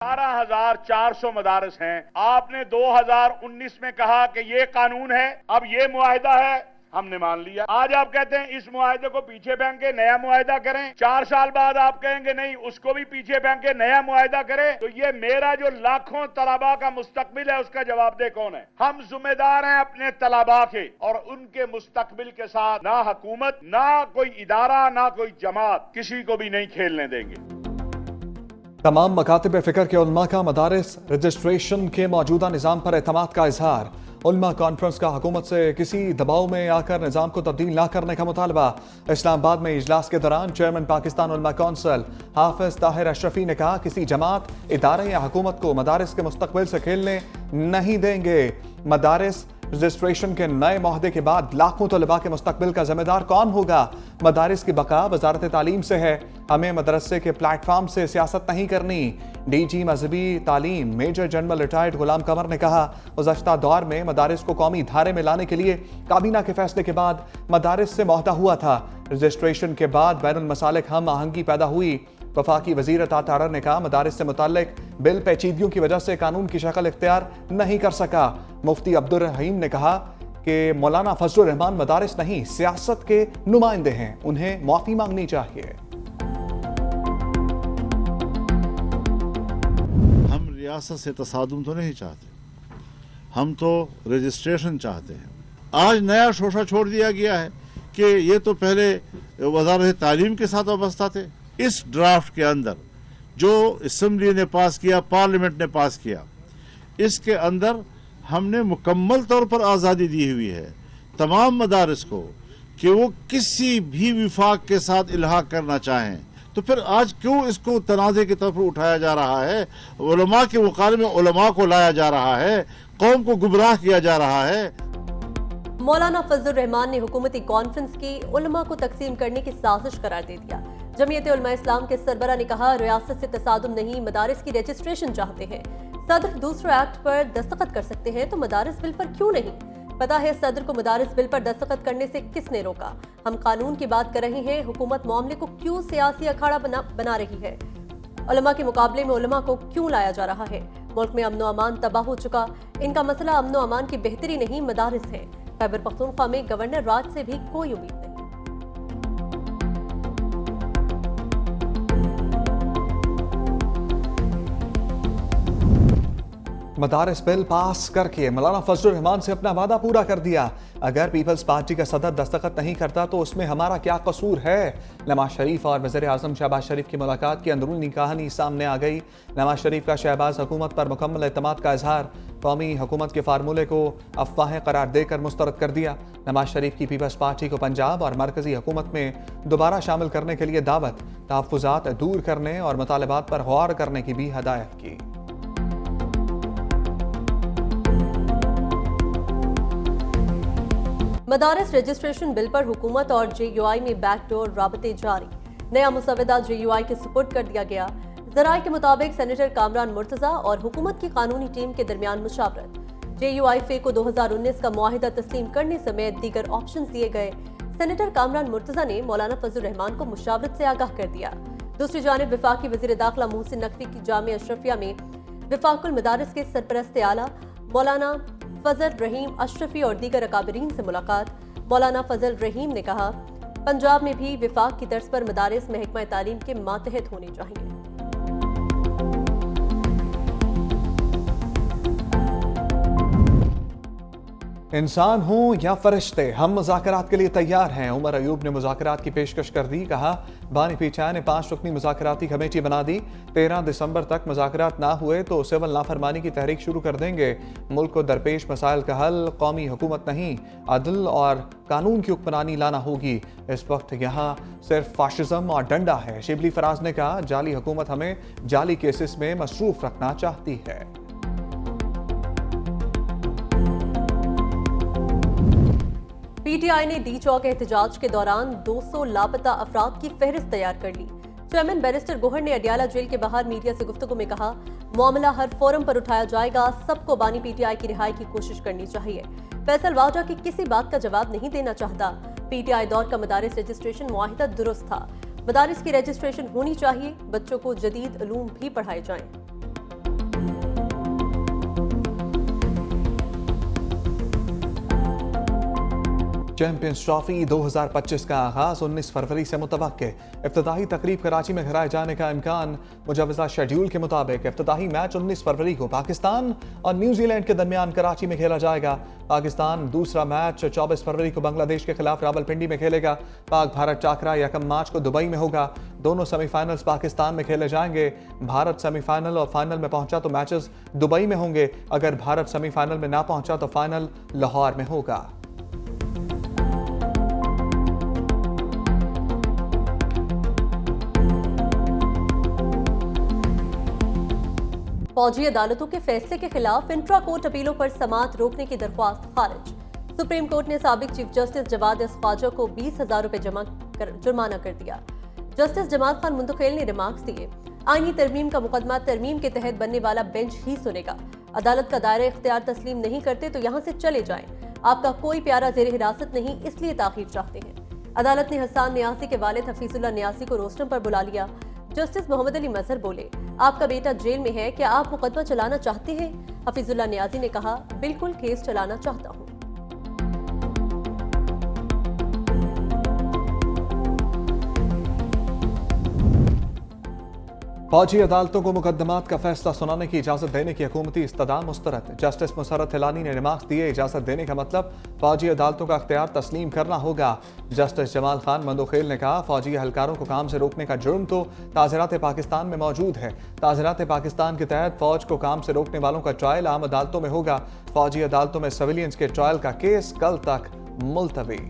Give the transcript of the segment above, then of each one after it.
12,400 मदारस हैं। आपने 2019 में कहा कि ये कानून है, अब ये मुआहिदा है, हमने मान लिया। आज आप कहते हैं इस मुआहिदे को पीछे फेंक के नया मुआहिदा करें। 4 साल बाद आप कहेंगे नहीं, उसको भी पीछे फेंक के नया मुआहिदा करें। तो ये मेरा जो लाखों तलबा का मुस्तकबिल है, उसका जवाबदेह कौन है? हम जिम्मेदार हैं अपने तलबा के और उनके मुस्तकबिल के साथ। ना हुकूमत, ना कोई इदारा, ना कोई जमात किसी को भी नहीं खेलने देंगे। तमाम मकातिब फ़िक्र के उलमा का मदारिस रजिस्ट्रेशन के मौजूदा निज़ाम पर एतमाद का इजहार। उलमा कॉन्फ्रेंस का हुकूमत से किसी दबाव में आकर निज़ाम को तब्दील न करने का मुतालबा। इस्लामाबाद में इजलास के दौरान चेयरमैन पाकिस्तान उलमा कौंसिल हाफिज ताहिर अशरफी ने कहा, किसी जमात, इदारे या हुकूमत को मदारिस के मुस्तकबिल से खेलने नहीं देंगे। मदारिस रजिस्ट्रेशन के नए मुआहदे के बाद लाखों तलबा के मुस्तकबिल का जिम्मेदार कौन होगा? मदारिस की बका वजारत तालीम से है। हमें मदरसे के प्लेटफॉर्म से सियासत नहीं करनी। डीजी मजहबी तालीम मेजर जनरल रिटायर्ड गुलाम कमर ने कहा, गुज़श्ता दौर में मदारिस को कौमी धारे में लाने के लिए काबीना के फैसले के बाद मदारिस से मुआहदा हुआ था। रजिस्ट्रेशन के बाद बैनुल मसालिक हम आहंगी पैदा हुई। वफाकी वज़ीर अता ने कहा, मदारिस से मुताल्लिक बिल पेचीदगियों की वजह से कानून की शक्ल इख्तियार नहीं कर सका। मुफ्ती अब्दुल रहीम ने कहा कि मौलाना फजलुर रहमान मदारिस नहीं, सियासत के नुमाइंदे हैं, उन्हें माफी मांगनी चाहिए। हम रियासत से तसादुम तो नहीं चाहते, हम तो रजिस्ट्रेशन चाहते हैं। आज नया शोशा छोड़ दिया गया है कि ये तो पहले वजारत तालीम के साथ वाबस्ता थे। इस ड्राफ्ट के अंदर जो असम्बली ने पास किया, पार्लियामेंट ने पास किया, इसके अंदर हमने मुकम्मल तौर पर आज़ादी दी हुई है तमाम मदारिस को कि वो किसी भी विफाक के साथ इल्हाक करना चाहें। तो फिर आज क्यों इसको तनाज़े की तरफ उठाया जा रहा है? उलमा के मुकाबले में उलमा को लाया जा रहा है, कौम को गुमराह किया जा रहा है। मौलाना फजलुर रहमान ने हुकूमती कॉन्फ्रेंस की उलमा को तकसीम करने की साजिश करार दे दिया। जमीयत उलमा इस्लाम के सरबरा ने कहा, रियासत से तसादुम नहीं, मदारिस की रजिस्ट्रेशन चाहते हैं। सदर दूसरे एक्ट पर दस्तखत कर सकते हैं तो मदारिस बिल पर क्यों नहीं? पता है सदर को मदारिस बिल पर दस्तखत करने से किसने रोका? हम कानून की बात कर रहे हैं, हुकूमत मामले को क्यों सियासी अखाड़ा बना रही है? उलमा के मुकाबले में उलमा को क्यों लाया जा रहा है? मुल्क में अमनो अमान तबाह हो चुका, इनका मसला अमनो अमान की बेहतरी नहीं, मदारिस है। खैबर पख्तूनख्वा में गवर्नर राज से भी कोई उम्मीद नहीं। मदारिस बिल पास करके मौलाना फजलुर रहमान से अपना वादा पूरा कर दिया। अगर पीपल्स पार्टी का सदर दस्तखत नहीं करता तो उसमें हमारा क्या कसूर है? नवाज शरीफ और वज़ीर आज़म शहबाज शरीफ की मुलाकात की अंदरूनी कहानी सामने आ गई। नवाज शरीफ का शहबाज हुकूमत पर मुकम्मल एतमाद का इजहार। कौमी हुकूमत के फार्मूले को अफवाहें करार देकर मुस्तरद कर दिया। नवाज शरीफ की पीपल्स पार्टी को पंजाब और मरकजी हुकूमत में दोबारा शामिल करने के लिए दावत, तहफ़्फ़ुज़ात दूर करने और मुतालबात पर गौर करने की भी हदायत की। मदारिस रजिस्ट्रेशन बिल पर हुकूमत और JUI में बैकडोर राबते जारी। नया मुसवदा JUI के सुपुर्द कर दिया गया। ज़राए के मुताबिक सेनेटर कामरान मुर्तज़ा और हुकूमत की कानूनी टीम के दरमियान मुशावरत। JUI फे को 2019 का मुआहिदा तस्लीम करने समेत दीगर ऑप्शन दिए गए। सेनेटर कामरान मुर्तज़ा ने मौलाना फजलुर रहमान को मुशावरत से आगाह कर दिया। दूसरी जानिब वफाकी वज़ीर दाखिला मोहसिन नकवी की जामिया अशरफिया में वफाकुल मदारिस के सरपरस्त आला मौलाना फजल रहीम अशरफी और दीगर अकाबरीन से मुलाकात। मौलाना फजल रहीम ने कहा, पंजाब में भी विफाक की तर्ज पर मदारिस महकमा तालीम के मातहत होने चाहिए। इंसान हों या फरिश्ते, हम मुज़ाकरात के लिए तैयार हैं। उमर अयूब ने मुज़ाकरात की पेशकश कर दी। कहा, बानी पीछा ने 5 रुकनी मुज़ाकराती कमेटी बना दी। 13 दिसंबर तक मुज़ाकरात ना हुए तो सिविल नाफरमानी की तहरीक शुरू कर देंगे। मुल्क को दरपेश मसाइल का हल कौमी हुकूमत नहीं, अदल और कानून की हुक्मरानी लाना होगी। इस वक्त यहाँ सिर्फ फाशिज्म और डंडा है। शिबली फराज ने कहा, जाली हुकूमत हमें जाली केसेस में मसरूफ रखना चाहती है। PTI ने डी चौक एहतजाज के दौरान 200 लापता अफराद की फहरिस्त तैयार कर ली। चेयरमैन बैरिस्टर गोहर ने अडियाला जेल के बाहर मीडिया से गुफ्तगू में कहा, मामला हर फोरम पर उठाया जाएगा, सबको बानी PTI की रिहाई की कोशिश करनी चाहिए। फैसल वाजा की किसी बात का जवाब नहीं देना चाहता। PTI दौर का मदारिस रजिस्ट्रेशन मुआहिदा दुरुस्त था। मदारिस की रजिस्ट्रेशन होनी चाहिए, बच्चों को जदीद उलूम भी पढ़ाए जाएं। चैंपियंस ट्रॉफी 2025 का आगाज 19 फरवरी से मुतवक्के। इफ्तिताही तकरीब कराची में कराए जाने का इम्कान। मुजवजा शेड्यूल के मुताबिक इफ्तिताही मैच 19 फरवरी को पाकिस्तान और न्यूजीलैंड के दरमियान कराची में खेला जाएगा। पाकिस्तान दूसरा मैच 24 फरवरी को बांग्लादेश के खिलाफ रावलपिंडी में खेलेगा। पाक भारत टाकरा 1 मार्च को दुबई में होगा। दोनों सेमीफाइनल्स पाकिस्तान में खेले जाएंगे। भारत सेमीफाइनल और फाइनल में पहुंचा तो मैचेस दुबई में होंगे। अगर भारत सेमीफाइनल में ना पहुंचा तो फाइनल लाहौर में होगा। फौजी अदालतों के फैसले के खिलाफ इंट्रा कोर्ट अपीलों पर समाअत रोकने की दरख्वास्त खारिज। सुप्रीम कोर्ट ने साबिक chief justice Jawwad S Khawaja को 20,000 रुपए जुर्माना कर दिया। जस्टिस जमात खान मुंतखेल ने रिमार्क्स दिए, आईनी तरमीम का मुकदमा तरमीम के तहत बनने वाला बेंच ही सुनेगा। अदालत का दायरा इख्तियार तस्लीम नहीं करते तो यहाँ से चले जाएं। आपका कोई प्यारा जेर हिरासत नहीं, इसलिए ताखीर चाहते हैं। अदालत ने हसन नियासी के वालिद हफीजुल्लाह नियासी को रोस्टम पर बुला लिया। जस्टिस मोहम्मद अली मजहर बोले, आपका बेटा जेल में है, क्या आप मुकदमा चलाना चाहते हैं? हफीजुल्लाह नियाजी ने कहा, बिल्कुल केस चलाना चाहता हूँ। फौजी अदालतों को मुकदमात का फैसला सुनाने की इजाजत देने की हुकूमती इस्तदा मुस्तरद। जस्टिस मुसर्रत हिलानी ने रिमार्क्स दिए, इजाजत देने का मतलब फौजी अदालतों का अख्तियार तस्लीम करना होगा। जस्टिस जमाल खान मंदोखेल ने कहा, फौजी एहलकारों को काम से रोकने का जुर्म तो ताज़ीरात पाकिस्तान में मौजूद है। ताज़ीरात पाकिस्तान के तहत फौज को काम से रोकने वालों का ट्रायल आम अदालतों में होगा। फौजी अदालतों में सिविलियंस के ट्रायल का केस कल तक मुलतवी।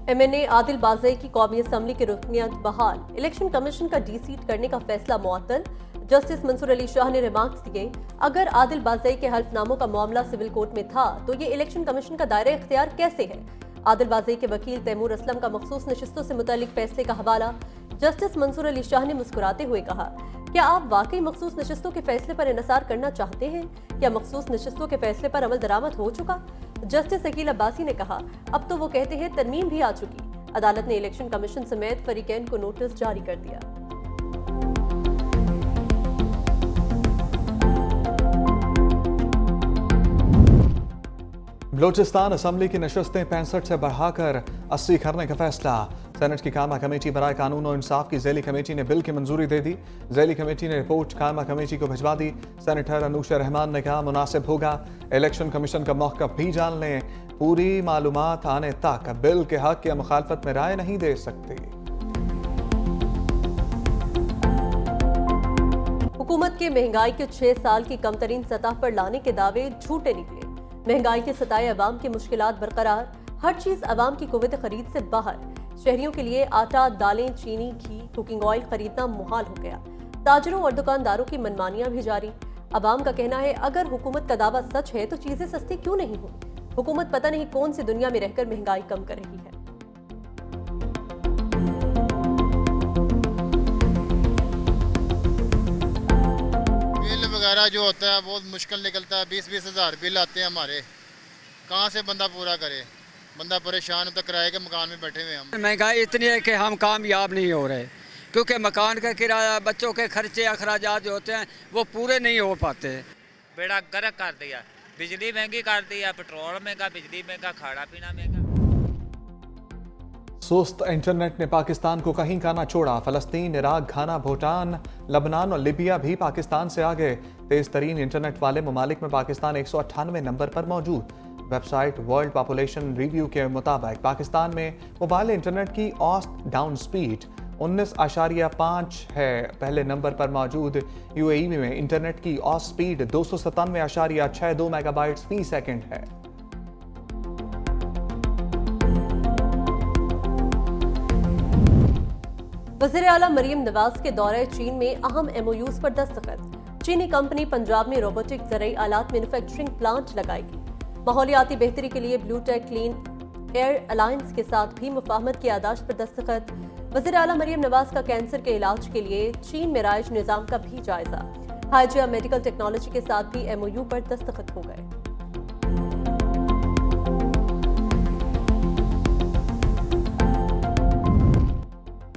MNA आदिल बाज़ई की कौमी असम्बली की रुकनियत बहाल। इलेक्शन कमीशन का डी-सीट करने का फैसला मुअत्तल। जस्टिस मंसूर अली शाह ने रिमार्क्स दिए, अगर आदिल बाज़ई के हल्फनामों का मामला सिविल कोर्ट में था तो ये इलेक्शन कमीशन का दायरा इख्तियार कैसे है? आदिल बाज़ई के वकील तैमूर असलम का मखसूस नशिस्तों से मुतालिक फैसले का हवाला। जस्टिस मंसूर अली शाह ने मुस्कुराते हुए कहा, क्या आप वाकई मखसूस नशिस्तों के फैसले पर इन्हिसार करना चाहते हैं? क्या मखसूस नशिस्तों के फैसले पर अमल दरामद हो चुका? जस्टिस अकील अब्बासी ने कहा, अब तो वो कहते हैं तरमीम भी आ चुकी। अदालत ने इलेक्शन कमीशन समेत फरीकैन को नोटिस जारी कर दिया। बलोचिस्तान असम्बली की नशस्तें 65 से बढ़ाकर 80 करने का फैसला। सेनेट की कायमा कमेटी बराए कानून और इंसाफ की ज़ैली कमेटी ने बिल की मंजूरी दे दी। ज़ैली कमेटी ने रिपोर्ट कायमा कमेटी को भिजवा दी। सेनेटर अनूशा रहमान ने कहा, मुनासिब होगा इलेक्शन कमीशन का मौक़िफ़ भी जान लें। पूरी मालूमात आने तक बिल के हक या मुखालफत में राय नहीं दे सकती। हुकूमत के महंगाई के 6 साल की कम तरीन सतह पर लाने के दावे झूठे निकले। महंगाई के सताए अवाम की मुश्किलात बरकरार, हर चीज अवाम की कुव्वत खरीद से बाहर। शहरियों के लिए आटा, दालें, चीनी, घी, कुकिंग ऑयल खरीदना मुहाल हो गया। ताजरों और दुकानदारों की मनमानियां भी जारी। अवाम का कहना है, अगर हुकूमत का दावा सच है तो चीजें सस्ती क्यों नहीं हुई? हुकूमत पता नहीं कौन सी दुनिया में रहकर महंगाई कम कर रही है। बिल वगैरह जो होता है बहुत मुश्किल निकलता है। 20-20 हज़ार बिल आते हैं हमारे, कहाँ से बंदा पूरा करे? बंदा परेशान होता, किराए के मकान में बैठे हुए हम। महंगाई इतनी है कि हम कामयाब नहीं हो रहे, क्योंकि मकान का किराया, बच्चों के खर्चे, अखराजात जो होते हैं वो पूरे नहीं हो पाते। बेड़ा गर्क कर दिया, बिजली महंगी कर दिया, पेट्रोल महंगा, बिजली महंगा, खाना पीना महंगा। सुस्त इंटरनेट ने पाकिस्तान को कहीं का ना छोड़ा। फलस्तीन, इराक, घाना, भूटान, लबनान और लिबिया भी पाकिस्तान से आगे। तेज तरीन इंटरनेट वाले ममालिक में पाकिस्तान 198 नंबर पर मौजूद। वेबसाइट वर्ल्ड पॉपुलेशन रिव्यू के मुताबिक पाकिस्तान में मोबाइल इंटरनेट की औसत डाउन स्पीड 19.5 है। पहले नंबर पर मौजूद यूएई में इंटरनेट की औसत स्पीड 297.62 मेगाबाइट्स फी सेकंड है। वज़ीर आला मरियम नवाज के दौरे चीन में अहम MOUs पर दस्तखत। चीनी कंपनी पंजाब में रोबोटिक ज़रई आलात मैन्युफैक्चरिंग प्लांट लगाएगी। माहौलियाती बेहतरी के लिए blue tech clean air alliance के साथ भी मुफाहमत की यादाश्त पर दस्तखत। वज़ीर आला मरियम नवाज का कैंसर के इलाज के लिए चीन में राइज निज़ाम का भी जायजा। हाइजिया मेडिकल टेक्नोलॉजी के साथ भी MOU पर दस्तखत हो गए।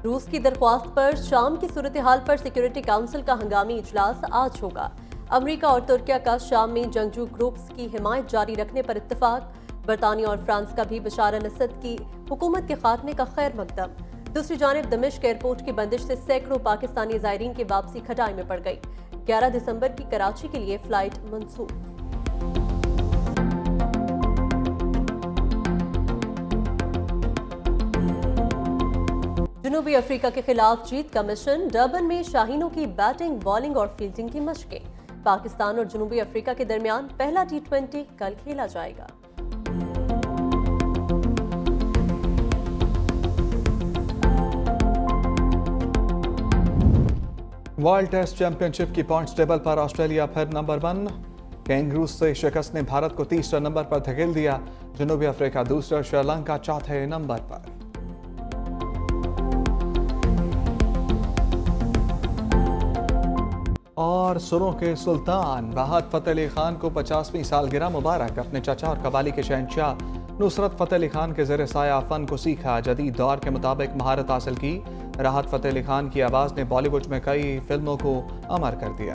रूस की दरख्वास्त पर शाम की सूरत हाल पर सिक्योरिटी काउंसिल का हंगामी इजलास आज होगा। अमेरिका और तुर्किया का शाम में जंगजू ग्रुप्स की हिमायत जारी रखने पर इत्तेफाक। बरतानिया और फ्रांस का भी बशार अल-असद की हुकूमत के खात्मे का खैर मकदम। दूसरी जानिब दमिश्क एयरपोर्ट की बंदिश से सैकड़ों पाकिस्तानी ज़ायरीन की वापसी खटाई में पड़ गई। 11 दिसंबर की कराची के लिए फ्लाइट मंसूख। जनूबी अफ्रीका के खिलाफ जीत का मिशन। डर्बन में शाहीनों की बैटिंग, बॉलिंग और फील्डिंग की मशकें। पाकिस्तान और जनूबी अफ्रीका के दरमियान पहला T20 कल खेला जाएगा। वर्ल्ड टेस्ट चैंपियनशिप की पॉइंट्स टेबल पर ऑस्ट्रेलिया फिर नंबर 1। कैंगरूज से शिकस्त ने भारत को तीसरे नंबर पर धकेल दिया। जनूबी अफ्रीका दूसरे और श्रीलंका चौथे नंबर पर। और सुरों के सुल्तान राहत फतेह अली खान को 50वीं सालगिरह मुबारक। अपने चाचा और कबाली के शहंशाह नुसरत फतेह अली खान के ज़ेर साया फन को सीखा, जदीद दौर के मुताबिक महारत हासिल की। राहत फतेह अली खान की आवाज़ ने बॉलीवुड में कई फिल्मों को अमर कर दिया।